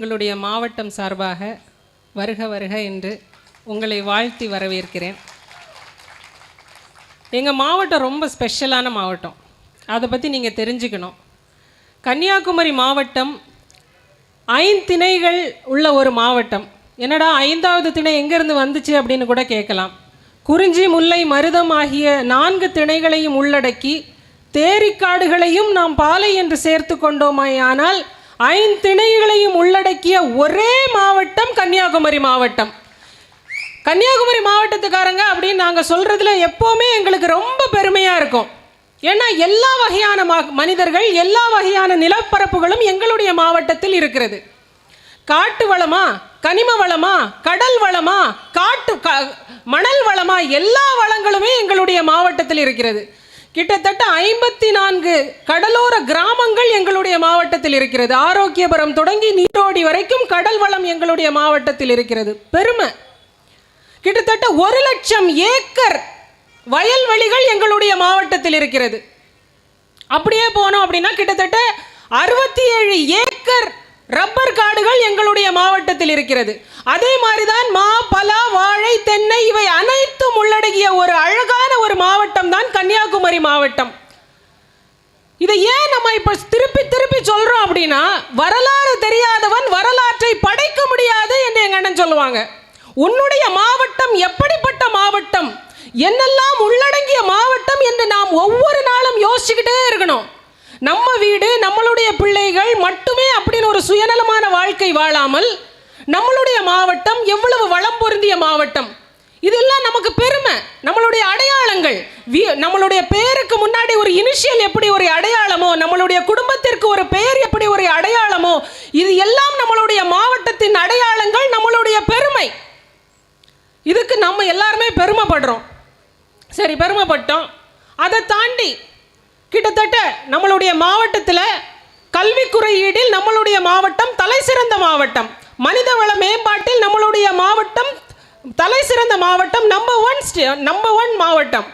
உங்களுடைய மாவட்டம் சார்பாக வருக வருக என்று உங்களை வாழ்த்தி வரவேற்கிறேன். எங்கள் மாவட்டம் ரொம்ப ஸ்பெஷலான மாவட்டம், அதை பற்றி நீங்கள் தெரிஞ்சுக்கணும். கன்னியாகுமரி மாவட்டம் 5 திணைகள் உள்ள ஒரு மாவட்டம். என்னடா 5வது திணை எங்கேருந்து வந்துச்சு அப்படின்னு கூட கேட்கலாம். குறிஞ்சி, முல்லை, மருதம் ஆகிய 4 திணைகளையும் உள்ளடக்கி தேரிக்காடுகளையும் நாம் பாலை என்று சேர்த்து கொண்டோமாயானால் 5 திணைகளையும் உள்ளடக்கிய ஒரே மாவட்டம் கன்னியாகுமரி மாவட்டம். கன்னியாகுமரி மாவட்டத்துக்காரங்க அப்படின்னு நாங்கள் சொல்கிறதுல எப்போவுமே எங்களுக்கு ரொம்ப பெருமையாக இருக்கும். ஏன்னா எல்லா வகையான மனிதர்கள், எல்லா வகையான நிலப்பரப்புகளும் எங்களுடைய மாவட்டத்தில் இருக்கிறது. காட்டு வளமா, கனிம வளமா, கடல் வளமா, மணல் வளமா, எல்லா வளங்களுமே எங்களுடைய மாவட்டத்தில் இருக்கிறது. கிட்டத்தட்ட 54 கடலோர கிராமங்கள் எங்களுடைய மாவட்டத்தில் இருக்கிறது. ஆரோக்கியபுரம் தொடங்கி நீரோடி வரைக்கும் கடல் வளம் எங்களுடைய மாவட்டத்தில் இருக்கிறது. பெருமை. கிட்டத்தட்ட 1,00,000 ஏக்கர் வயல்வெளிகள் எங்களுடைய மாவட்டத்தில் இருக்கிறது. அப்படியே போனோம் அப்படின்னா கிட்டத்தட்ட 67 ஏக்கர் ரப்பர் காடுகள் எங்களுடைய மாவட்டத்தில் இருக்கிறது. அதே மாதிரிதான் மா, பலா, வாழை, தென்னை இவை அனைத்தும் உள்ளடங்கிய ஒரு அழகான ஒரு மாவட்டம் தான் கன்னியாகுமரி மாவட்டம். இதை ஏன் நம்ம இப்ப திருப்பி திருப்பி சொல்றோம் அப்படின்னா, வரலாறு தெரியாதவன் வரலாற்றை படைக்க முடியாது என்று எங்க அண்ணன் சொல்லுவாங்க. உன்னுடைய மாவட்டம் எப்படிப்பட்ட மாவட்டம், என்னெல்லாம் உள்ளடங்கிய மாவட்டம் என்று நாம் ஒவ்வொரு நாளும் யோசிச்சுக்கிட்டே இருக்கணும். நம்ம வீடு, நம்மளுடைய பிள்ளைகள் மட்டுமே அப்படின்னு ஒரு சுயநலமான வாழ்க்கை வாழாமல் நம்மளுடைய மாவட்டம் எவ்வளவு வளம் பொருந்திய மாவட்டம், இதெல்லாம் நமக்கு பெருமை. நம்மளுடைய அடையாளங்கள், நம்மளுடைய பெயருக்கு முன்னாடி ஒரு இனிஷியல் எப்படி ஒரு அடையாளமோ, நம்மளுடைய குடும்பத்திற்கு ஒரு பெயர் எப்படி ஒரு அடையாளமோ, இது எல்லாம் நம்மளுடைய மாவட்டத்தின் அடையாளங்கள், நம்மளுடைய பெருமை. இதுக்கு நம்ம எல்லாருமே பெருமைப்படுறோம். சரி, பெருமைப்பட்டோம். அதை தாண்டி கிட்டத்தட்ட நம்மளுடைய மாவட்டத்தில் கல்வி குறியீடில் நம்மளுடைய மாவட்டம் தலை சிறந்த மாவட்டம். மனிதவள மேம்பாட்டில் நம்மளுடைய மாவட்டம் தலை சிறந்த மாவட்டம், நம்பர் ஒன் மாவட்டம்.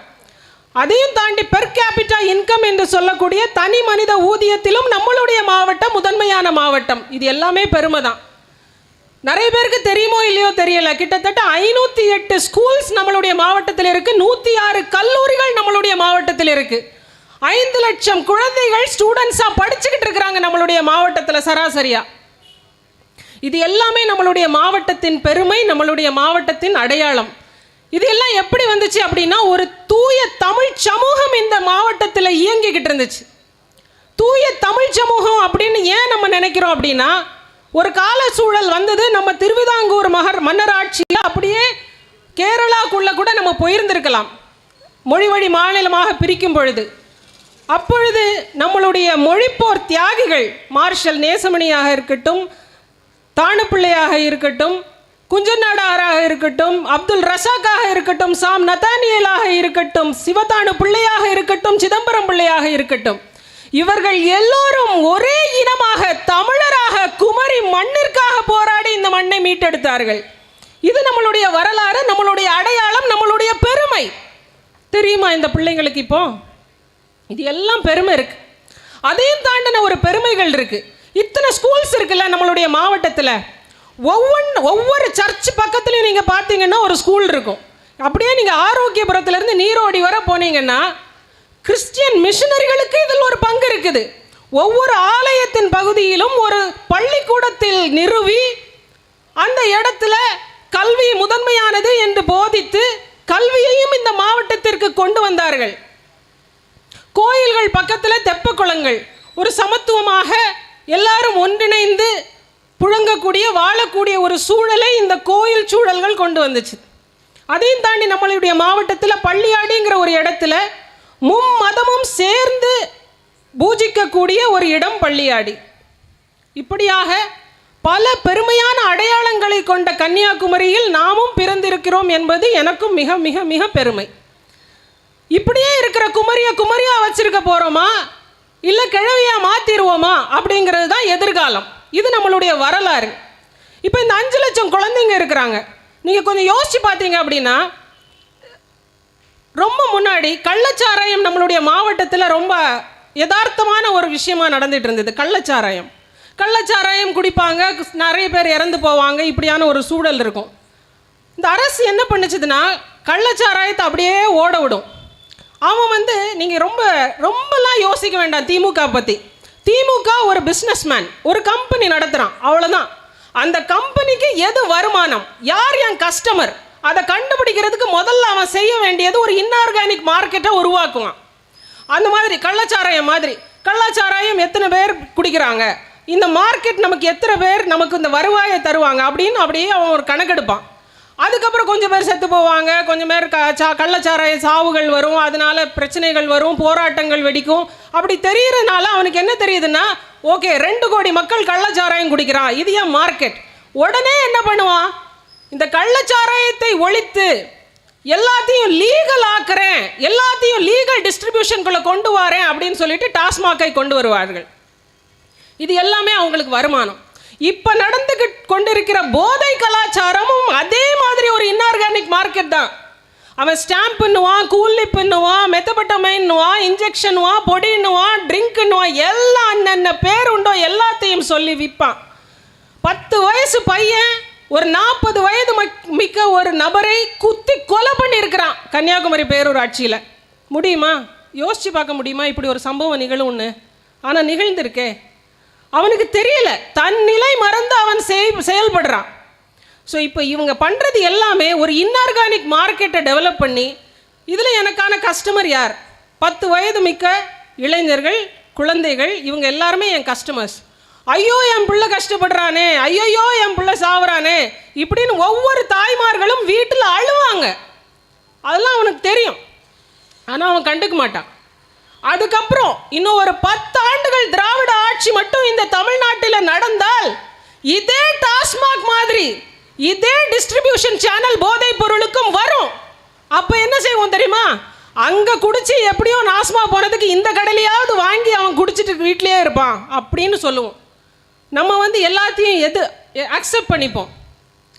அதையும் தாண்டி பெர் கேபிட்டா இன்கம் என்று சொல்லக்கூடிய தனி மனித ஊதியத்திலும் நம்மளுடைய மாவட்டம் முதன்மையான மாவட்டம். இது எல்லாமே பெருமை தான். நிறைய பேருக்கு தெரியுமோ இல்லையோ தெரியல, கிட்டத்தட்ட 508 ஸ்கூல்ஸ் நம்மளுடைய மாவட்டத்தில் இருக்கு. 106 கல்லூரிகள் நம்மளுடைய மாவட்டத்தில் இருக்கு. 5 லட்சம் குழந்தைகள் ஸ்டூடெண்ட்ஸா படிச்சுக்கிட்டு இருக்கிறாங்க நம்மளுடைய மாவட்டத்தில் சராசரியா. இது எல்லாமே நம்மளுடைய மாவட்டத்தின் பெருமை, நம்மளுடைய மாவட்டத்தின் அடையாளம். இது எல்லாம் எப்படி வந்துச்சு அப்படின்னா, ஒரு தூய தமிழ் சமூகம் இந்த மாவட்டத்தில் இயங்கிக்கிட்டு இருந்துச்சு. தூய தமிழ் சமூகம் அப்படின்னு ஏன் நம்ம நினைக்கிறோம் அப்படின்னா, ஒரு கால சூழல் வந்தது. நம்ம திருவிதாங்கூர் மன்னராட்சியில் அப்படியே கேரளாக்குள்ள கூட நம்ம போயிருந்திருக்கலாம், மொழி வழி மாநிலமாக பிரிக்கும் பொழுது. அப்பொழுது நம்மளுடைய மொழிப்போர் தியாகிகள், மார்ஷல் நேசமணியாக இருக்கட்டும், தாணுப்பிள்ளையாக இருக்கட்டும், குஞ்சநாடாராக இருக்கட்டும், அப்துல் ரசாக்காக இருக்கட்டும், சாம் நத்தானியலாக இருக்கட்டும், சிவதானு பிள்ளையாக இருக்கட்டும், சிதம்பரம் பிள்ளையாக இருக்கட்டும், இவர்கள் எல்லோரும் ஒரே இனமாக தமிழராக குமரி மண்ணிற்காக போராடி இந்த மண்ணை மீட்டெடுத்தார்கள். இது நம்மளுடைய வரலாறு, நம்மளுடைய அடையாளம், நம்மளுடைய பெருமை. தெரியுமா இந்த பிள்ளைங்களுக்கு? இப்போ இது எல்லாம் பெருமை இருக்கு. அதையும் தாண்டின ஒரு பெருமைகள் இருக்கு. இத்தனை ஸ்கூல்ஸ் இருக்குல்ல நம்மளுடைய மாவட்டத்தில். ஒவ்வொரு சர்ச் பக்கத்துலையும் நீங்கள் பார்த்தீங்கன்னா ஒரு ஸ்கூல் இருக்கும். அப்படியே நீங்கள் ஆரோக்கியபுரத்துலேருந்து நீரோடி வர போனீங்கன்னா கிறிஸ்டியன் மிஷனரிகளுக்கு இதில் ஒரு பங்கு இருக்குது. ஒவ்வொரு ஆலயத்தின் பகுதியிலும் ஒரு பள்ளிக்கூடத்தில் நிறுவி அந்த இடத்துல கல்வி முதன்மையானது என்று போதித்து கல்வியையும் இந்த மாவட்டத்திற்கு கொண்டு வந்தார்கள். கோயில்கள் பக்கத்தில் தெப்ப குளங்கள், ஒரு சமத்துவமாக எல்லாரும் ஒன்றிணைந்து புழங்கக்கூடிய வாழக்கூடிய ஒரு சூழலை இந்த கோயில் சூழல்கள் கொண்டு வந்துச்சு. அதையும் தாண்டி நம்மளுடைய மாவட்டத்தில் பள்ளியாடிங்கிற ஒரு இடத்துல மும்மதமும் சேர்ந்து பூஜிக்கக்கூடிய ஒரு இடம் பள்ளியாடி. இப்படியாக பல பெருமையான அடையாளங்களை கொண்ட கன்னியாகுமரியில் நாமும் பிறந்திருக்கிறோம் என்பது எனக்கும் மிக மிக மிக பெருமை. இப்படியே இருக்கிற குமரியா வச்சிருக்க போறோமா, இல்லை கிழவியா மாத்திருவோமா அப்படிங்கிறது தான் எதிர்காலம். இது நம்மளுடைய வரலாறு. இப்போ இந்த 5 லட்சம் குழந்தைங்க இருக்கிறாங்க. நீங்கள் கொஞ்சம் யோசிச்சு பார்த்தீங்க அப்படின்னா, ரொம்ப முன்னாடி கள்ளச்சாராயம் நம்மளுடைய மாவட்டத்தில் ரொம்ப யதார்த்தமான ஒரு விஷயமா நடந்துட்டு இருந்தது. கள்ளச்சாராயம் கள்ளச்சாராயம் குடிப்பாங்க, நிறைய பேர் இறந்து போவாங்க. இப்படியான ஒரு சூழல் இருக்கும். இந்த அரசு என்ன பண்ணுச்சுதுன்னா கள்ளச்சாராயத்தை அப்படியே ஓட விடும். அவன் நீங்கள் ரொம்பலாம் யோசிக்க வேண்டாம் திமுக பற்றி. திமுக ஒரு பிஸ்னஸ்மேன், ஒரு கம்பெனி நடத்துகிறான், அவ்வளோதான். அந்த கம்பெனிக்கு எது வருமானம், யார் என் கஸ்டமர், அதை கண்டுபிடிக்கிறதுக்கு முதல்ல அவன் செய்ய வேண்டியது ஒரு இன்ஆர்கானிக் மார்க்கெட்டை உருவாக்குவான். அந்த மாதிரி கள்ளச்சாராயம் எத்தனை பேர் குடிக்கிறாங்க, இந்த மார்க்கெட் நமக்கு எத்தனை பேர் நமக்கு இந்த வருவாயை தருவாங்க அப்படின்னு அப்படியே அவன் ஒரு கணக்கெடுப்பான். அதுக்கப்புறம் கொஞ்சம் பேர் செத்து போவாங்க, கொஞ்சம் பேர் கள்ளச்சாராய சாவுகள் வரும், அதனால பிரச்சனைகள் வரும், போராட்டங்கள் வெடிக்கும். அப்படி தெரிகிறதுனால அவனுக்கு என்ன தெரியுதுன்னா, ஓகே 2 கோடி மக்கள் கள்ளச்சாராயம் குடிக்கிறான், இது ஏன் மார்க்கெட். உடனே என்ன பண்ணுவான், இந்த கள்ளச்சாராயத்தை ஒழித்து எல்லாத்தையும் லீகல் ஆக்குறேன், எல்லாத்தையும் லீகல் டிஸ்ட்ரிபியூஷனுக்குள்ள கொண்டு வரேன் அப்படின்னு சொல்லிட்டு டாஸ்மாகை கொண்டு வருவார்கள். இது எல்லாமே அவங்களுக்கு வருமானம். இப்போ நடந்து கொண்டிருக்கிற போதை கலாச்சாரமும் அதே மாதிரி ஒரு இன்ஆர்கானிக் மார்க்கெட் தான். அவன் ஸ்டாம்புன்னுவான், கூலிப்புன்னுவான், மெத்தபட்டமைன்னுவான், இன்ஜெக்ஷனுவான், பொடின்னுவான், ட்ரிங்க்குன்னுவான், எல்லாம் அண்ணன் பேர் உண்டோ எல்லாத்தையும் சொல்லி விற்பான். 10 வயசு பையன் ஒரு 40 வயது மிக்க ஒரு நபரை குத்தி கொலை பண்ணியிருக்கிறான் கன்னியாகுமரி பேரூராட்சியில். முடியுமா? யோசிச்சு பார்க்க முடியுமா இப்படி ஒரு சம்பவம் நிகழும்னு? ஆனால் நிகழ்ந்திருக்கே. அவனுக்கு தெரியல, தன் நிலை மறந்து அவன் செயல்படுறான். ஸோ இப்போ இவங்க பண்ணுறது எல்லாமே ஒரு இன்ஆர்கானிக் மார்க்கெட்டை டெவலப் பண்ணி, இதில் எனக்கான கஸ்டமர் யார், 10 வயது மிக்க இளைஞர்கள், குழந்தைகள், இவங்க எல்லாருமே என் கஸ்டமர்ஸ். ஐயோ என் பிள்ளை கஷ்டப்படுறானே, ஐயோ என் பிள்ளை சாவுறானே இப்படின்னு ஒவ்வொரு தாய்மார்களும் வீட்டில் அழுவாங்க. அதெல்லாம் அவனுக்கு தெரியும், ஆனால் அவன் கண்டுக்க மாட்டான். அதுக்கப்புறம் இன்னும் ஒரு 10 ஆண்டுகள் திராவிட ஆட்சி மட்டும் இந்த தமிழ்நாட்டில் நடந்தால் இதே டாஸ்மாக் மாதிரி இதே டிஸ்ட்ரிபியூஷன் சேனல் போதைப் பொருளுக்கும் வரும். அப்போ என்ன செய்வோம் தெரியுமா, அங்கே குடிச்சு எப்படியோ நாசமா போனதுக்கு இந்த கடையிலையாவது வாங்கி அவன் குடிச்சிட்டு வீட்டிலேயே இருப்பான் அப்படின்னு சொல்லுவோம். நம்ம எல்லாத்தையும் அக்செப்ட் பண்ணிப்போம்,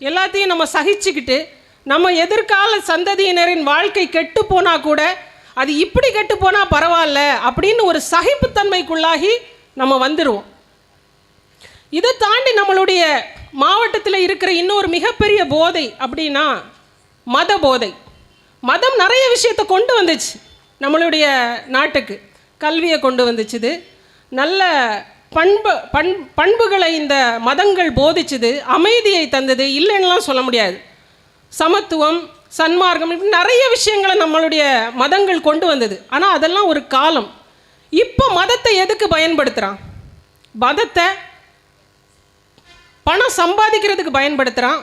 எல்லாத்தையும் நம்ம சகிச்சுக்கிட்டு நம்ம எதிர்கால சந்ததியினரின் வாழ்க்கை கெட்டு போனால் கூட அது இப்படி கெட்டு போனால் பரவாயில்ல அப்படின்னு ஒரு சகிப்புத்தன்மைக்குள்ளாகி நம்ம வந்துடுவோம். இதை தாண்டி நம்மளுடைய மாவட்டத்தில் இருக்கிற இன்னொரு மிகப்பெரிய போதை அப்படின்னா மத போதை. மதம் நிறைய விஷயத்தை கொண்டு வந்துச்சு நம்மளுடைய நாட்டுக்கு. கல்வியை கொண்டு வந்துச்சுது, நல்ல பண்புகளை இந்த மதங்கள் போதிச்சுது, அமைதியை தந்தது, இல்லைன்னுலாம் சொல்ல முடியாது. சமத்துவம், சன்மார்க்கம், இப்படி நிறைய விஷயங்களை நம்மளுடைய மதங்கள் கொண்டு வந்தது. ஆனால் அதெல்லாம் ஒரு காலம். இப்போ மதத்தை எதுக்கு பயன்படுத்துகிறான்? மதத்தை பணம் சம்பாதிக்கிறதுக்கு பயன்படுத்துகிறான்,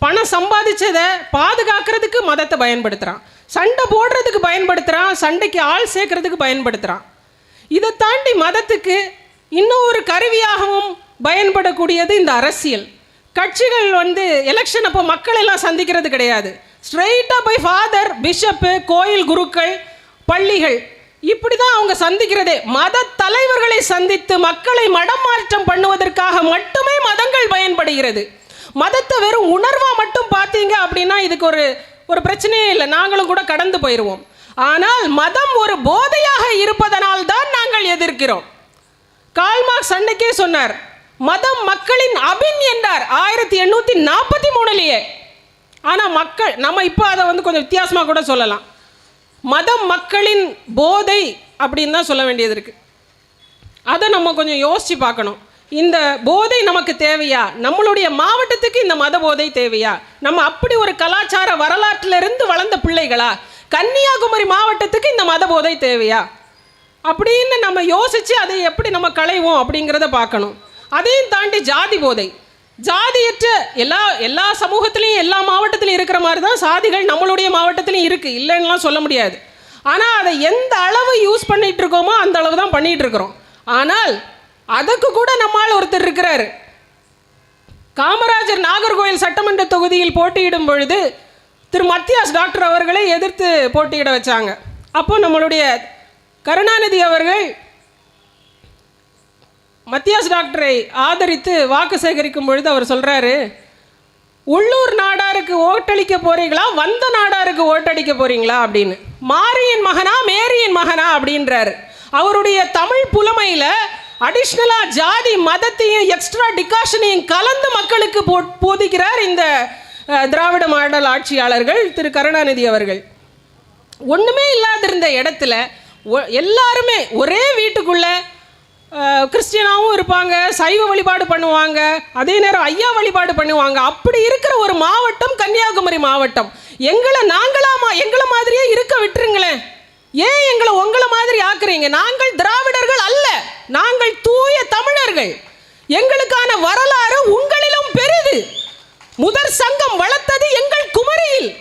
பணம் சம்பாதிச்சதை பாதுகாக்கிறதுக்கு மதத்தை பயன்படுத்துகிறான், சண்டை போடுறதுக்கு பயன்படுத்துகிறான், சண்டைக்கு ஆள் சேர்க்கறதுக்கு பயன்படுத்துகிறான். இதை தாண்டி மதத்துக்கு இன்னும் ஒரு கருவியாகவும் பயன்படக்கூடியது இந்த அரசியல். கட்சிகள் எலெக்ஷன் அப்போ மக்கள் எல்லாம் சந்திக்கிறது கிடையாது. ஸ்ட்ரெயிட்டாக போய் ஃபாதர், பிஷப்பு, கோயில் குருக்கள், பள்ளிகள், இப்படி தான் அவங்க சந்திக்கிறதே. மத தலைவர்களை சந்தித்து மக்களை மடமாற்றம் பண்ணுவதற்காக மட்டுமே மதங்கள் பயன்படுகிறது. மதத்தை வெறும் உணர்வாக மட்டும் பார்த்தீங்க அப்படின்னா இதுக்கு ஒரு பிரச்சனையே இல்லை, நாங்களும் கூட கடந்து போயிடுவோம். ஆனால் மதம் ஒரு போதையாக இருப்பதனால் தான் நாங்கள் எதிர்க்கிறோம். கால்மார்க்ஸ் அன்னைக்கே சொன்னார், மதம் மக்களின் அபின் என்றார் 1843. ஆனால் மக்கள், நம்ம இப்போ அதை கொஞ்சம் வித்தியாசமாக கூட சொல்லலாம், மதம் மக்களின் போதை அப்படின்னு தான் சொல்ல வேண்டியது இருக்குது. அதை நம்ம கொஞ்சம் யோசித்து பார்க்கணும். இந்த போதை நமக்கு தேவையா? நம்மளுடைய மாவட்டத்துக்கு இந்த மத போதை தேவையா? நம்ம அப்படி ஒரு கலாச்சார வரலாற்றிலிருந்து வளர்ந்த பிள்ளைகளா? கன்னியாகுமரி மாவட்டத்துக்கு இந்த மத போதை தேவையா அப்படின்னு நம்ம யோசித்து அதை எப்படி நம்ம களைவோம் அப்படிங்கிறத பார்க்கணும். அதையும் தாண்டி ஜாதி போதை, ஜாதியற்ற எல்லா சமூகத்திலையும் எல்லா மாவட்டத்திலையும் இருக்கிற மாதிரி தான் சாதிகள் நம்மளுடைய மாவட்டத்திலையும் இருக்குது, இல்லைன்னுலாம் சொல்ல முடியாது. ஆனால் அதை எந்த அளவு யூஸ் பண்ணிகிட்டு இருக்கோமோ அந்த அளவு தான் பண்ணிகிட்டு இருக்கிறோம். ஆனால் அதுக்கு கூட நம்மால் ஒருத்தர் இருக்கிறார். காமராஜர் நாகர்கோவில் சட்டமன்ற தொகுதியில் போட்டியிடும் பொழுது திரு மத்தியாஸ் டாக்டர் அவர்களை எதிர்த்து போட்டியிட வச்சாங்க. அப்போ நம்மளுடைய கருணாநிதி அவர்கள் மத்தியாஸ் டாக்டரை ஆதரித்து வாக்கு சேகரிக்கும் பொழுது அவர் சொல்கிறாரு, உள்ளூர் நாடாருக்கு ஓட்டளிக்க போகிறீங்களா, வந்த நாடாருக்கு ஓட்டடிக்க போகிறீங்களா அப்படின்னு. மாரியின் மகனா மேரியின் மகனா அப்படின்றாரு. அவருடைய தமிழ் புலமையில் அடிஷ்னலாக ஜாதி மதத்தையும் எக்ஸ்ட்ரா டிகாஷனையும் கலந்து மக்களுக்கு போதிக்கிறார் இந்த திராவிட மாடல் ஆட்சியாளர்கள் திரு கருணாநிதி அவர்கள். ஒன்றுமே இல்லாதிருந்த இடத்துல எல்லாருமே ஒரே வீட்டுக்குள்ளே கிறிஸ்டியனாகவும் இருப்பாங்க, சைவ வழிபாடு பண்ணுவாங்க, அதே நேரம் ஐயா வழிபாடு பண்ணுவாங்க. அப்படி இருக்கிற ஒரு மாவட்டம் கன்னியாகுமரி மாவட்டம். எங்களை மாதிரியே இருக்க விட்டுருங்களேன். ஏன் எங்களை உங்களை மாதிரி ஆக்குறீங்க? நாங்கள் திராவிடர்கள் அல்ல, நாங்கள் தூய தமிழர்கள். எங்களுக்கான வரலாறு உங்களிலும் பெரிது. முதற் சங்கம் வளர்த்தது எங்கள் குமரியில்.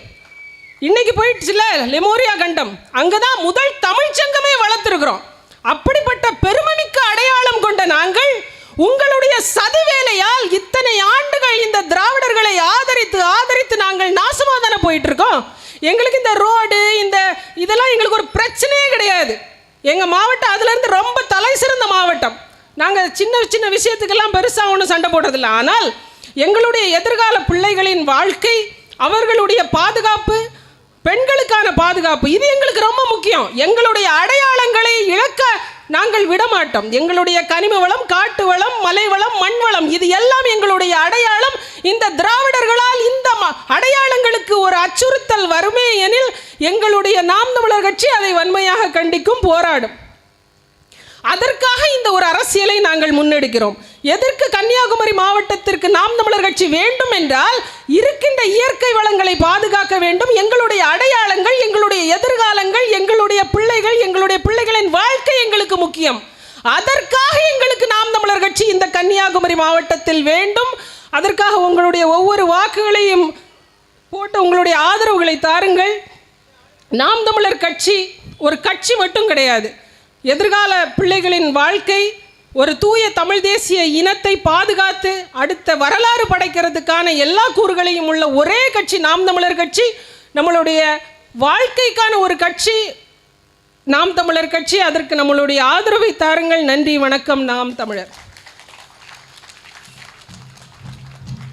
இன்னைக்கு போயிடுச்சுல லெமோரியா கண்டம், அங்கதான் முதல் தமிழ் சங்கமே வளர்த்துருக்கிறோம். அப்படிப்பட்ட பெருமைமிக்க அடையாளம் கொண்ட நாங்கள் உங்களுடைய சதிவேலையால் இத்தனை ஆண்டுகள் இந்த திராவிடர்களை ஆதரித்து நாங்கள் நாசமாக தானே போயிட்டு இருக்கோம். எங்களுக்கு இந்த ரோடு இதெல்லாம் எங்களுக்கு ஒரு பிரச்சனையே கிடையாது. எங்கள் மாவட்டம் அதுலேருந்து ரொம்ப தலை சிறந்த மாவட்டம். நாங்கள் சின்ன சின்ன விஷயத்துக்கெல்லாம் பெருசாக ஒன்றும் சண்டை போடுறதில்லை. ஆனால் எங்களுடைய எதிர்கால பிள்ளைகளின் வாழ்க்கை, அவர்களுடைய பாதுகாப்பு, பெண்களுக்கான பாதுகாப்பு, இது எங்களுக்கு ரொம்ப முக்கியம். எங்களுடைய அடையாளங்களை இழக்க நாங்கள் விடமாட்டோம். எங்களுடைய கனிம வளம், காட்டு வளம், மலை வளம், மண் வளம், இது எல்லாம் எங்களுடைய அடையாளம். இந்த திராவிடர்களால் இந்த அடையாளங்களுக்கு ஒரு அச்சுறுத்தல் வருமே எனில் எங்களுடைய நாம் தமிழர் கட்சி அதை வன்மையாக கண்டிக்கும், போராடும். அதற்காக இந்த ஒரு அரசியலை நாங்கள் முன்னெடுக்கிறோம். எதற்கு கன்னியாகுமரி மாவட்டத்திற்கு நாம் தமிழர் கட்சி வேண்டும் என்றால், இருக்கின்ற இயற்கை வளங்களை பாதுகாக்க வேண்டும். எங்களுடைய அடையாளங்கள், எங்களுடைய எதிர்காலங்கள், எங்களுடைய பிள்ளைகள், எங்களுடைய பிள்ளைகளின் வாழ்க்கை எங்களுக்கு முக்கியம். அதற்காக எங்களுக்கு நாம் தமிழர் கட்சி இந்த கன்னியாகுமரி மாவட்டத்தில் வேண்டும். அதற்காக உங்களுடைய ஒவ்வொரு வாக்குகளையும் போட்டு உங்களுடைய ஆதரவுகளை தாருங்கள். நாம் தமிழர் கட்சி ஒரு கட்சி மட்டும் கிடையாது. எதிர்கால பிள்ளைகளின் வாழ்க்கை, ஒரு தூய தமிழ் தேசிய இனத்தை பாதுகாத்து அடுத்த வரலாறு படைக்கிறதுக்கான எல்லா கூறுகளையும் உள்ள ஒரே கட்சி நாம் தமிழர் கட்சி. நம்மளுடைய வாழ்க்கைக்கான ஒரு கட்சி நாம் தமிழர் கட்சி. அதற்கு நம்மளுடைய ஆதரவை தாருங்கள். நன்றி, வணக்கம். நாம் தமிழர்.